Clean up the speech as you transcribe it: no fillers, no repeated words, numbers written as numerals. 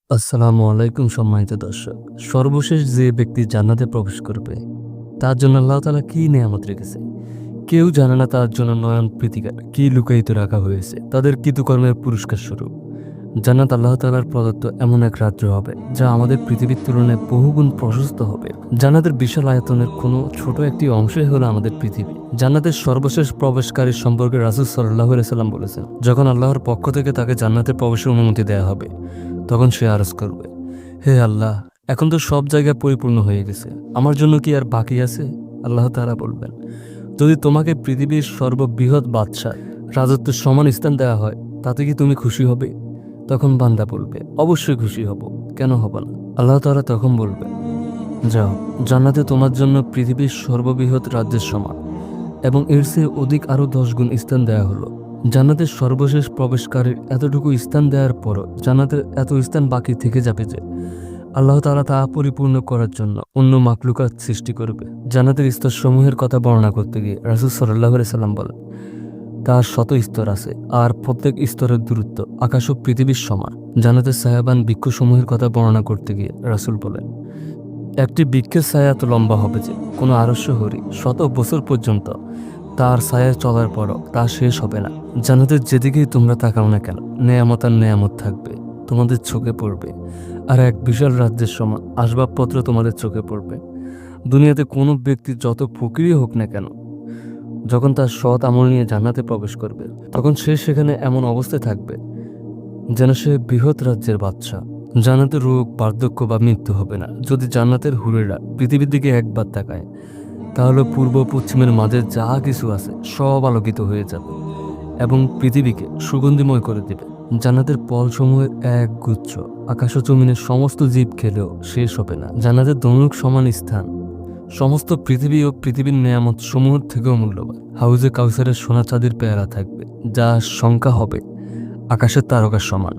আসসালামু আলাইকুম সম্মানিত দর্শক। সর্বশেষ যে ব্যক্তি জান্নাতে প্রবেশ করবে তার জন্য আল্লাহ তাআলা কি নেয়ামত রেখেছে কেউ জানে না। তার জন্য নয়ন প্রীতিকার কি লুকায়িত রাখা হয়েছে তাদের কৃতকর্মের পুরস্কার স্বরূপ। জান্নাত আল্লাহ তাআলার প্রদত্ত এমন এক রাজ্য হবে যা আমাদের পৃথিবীর তুলনায় বহুগুণ প্রশস্ত হবে। জান্নাতের বিশাল আয়তনের কোনো ছোট একটি অংশই হলো আমাদের পৃথিবী। জান্নাতের সর্বশেষ প্রবেশকারীর সম্পর্কে রাসূল সাল্লাল্লাহু আলাইহি সাল্লাম বলেছেন, যখন আল্লাহর পক্ষ থেকে তাকে জান্নাতে প্রবেশের অনুমতি দেয়া হবে তখন সে আরজ করবে, হে আল্লাহ, এখন তো সব জায়গায় পরিপূর্ণ হয়ে গেছে, আমার জন্য কি আর বাকি আছে? আল্লাহ তাআলা বলবেন, যদি তোমাকে পৃথিবীর সর্ববৃহৎ বাদশা রাজত্বের সমান স্থান দেওয়া হয় তাতে কি তুমি খুশি হবে? তখন বান্দা বলবে, অবশ্যই খুশি হব, কেন হব না। আল্লাহ তাআলা তখন বলবে, যাও, জান্নাতে তোমার জন্য পৃথিবীর সর্ববৃহৎ রাজ্যের সমান এবং এর চেয়ে অধিক আরও 10 গুণ স্থান দেয়া হলো। জান্নাতের সর্বশেষ প্রবেশকারীর এতটুকু স্থান দেওয়ার পরও জান্নাতের এত স্থান বাকি থেকে যাবে যে আল্লাহ তাআলা তা পরিপূর্ণ করার জন্য অন্য মাখলুকাত সৃষ্টি করবে। জান্নাতের স্তরসমূহের কথা বর্ণনা করতে গিয়ে রাসূল সাল্লাল্লাহু আলাইহি সাল্লাম বলেন, তার শত স্তর আছে আর প্রত্যেক স্তরের দূরত্ব আকাশ ও পৃথিবীর সমান। জান্নাতের ছায়াবান বৃক্ষসমূহের কথা বর্ণনা করতে গিয়ে রাসূল বলেন, একটি বৃক্ষের ছায়া এত লম্বা হবে যে কোনো আরস্য হরি শত বছর পর্যন্ত তার ছায়ায় চলার পরও তা শেষ হবে না। জান্নাতের যেদিকেই তোমরা তাকাও না কেন, নেয়ামত আর নেয়ামত থাকবে, তোমাদের চোখে পড়বে। আর এক বিশাল রাজ্যের সমান আসবাবপত্র তোমাদের চোখে পড়বে। দুনিয়াতে কোনো ব্যক্তি যত ফকিরই হোক না কেন, যখন তার সৎ আমল নিয়ে জান্নাতে প্রবেশ করবে তখন সে সেখানে এমন অবস্থায় থাকবে যেন সে বৃহৎ রাজ্যের বাদশা। জান্নাতে রোগ, বার্ধক্য বা মৃত্যু হবে না। যদি জান্নাতের হুরেরা পৃথিবীর দিকে একবার তাকায় তাহলে পূর্ব পশ্চিমের মাঝে যা কিছু আছে সব আলোকিত হয়ে যাবে এবং পৃথিবীকে সুগন্ধিময় করে দেবে। জান্নাতের ফলসমূহের এক গুচ্ছ আকাশ ও জমিনের সমস্ত জীব খেলেও শেষ হবে না। জান্নাতের দনুক সমান স্থান সমস্ত পৃথিবী ও পৃথিবীর নেয়ামত সমূহের থেকেও মূল্যবান। হাউজে কাউসারের সোনা চাঁদির পেয়ারা থাকবে, যা সংখ্যা হবে আকাশের তারকার সমান।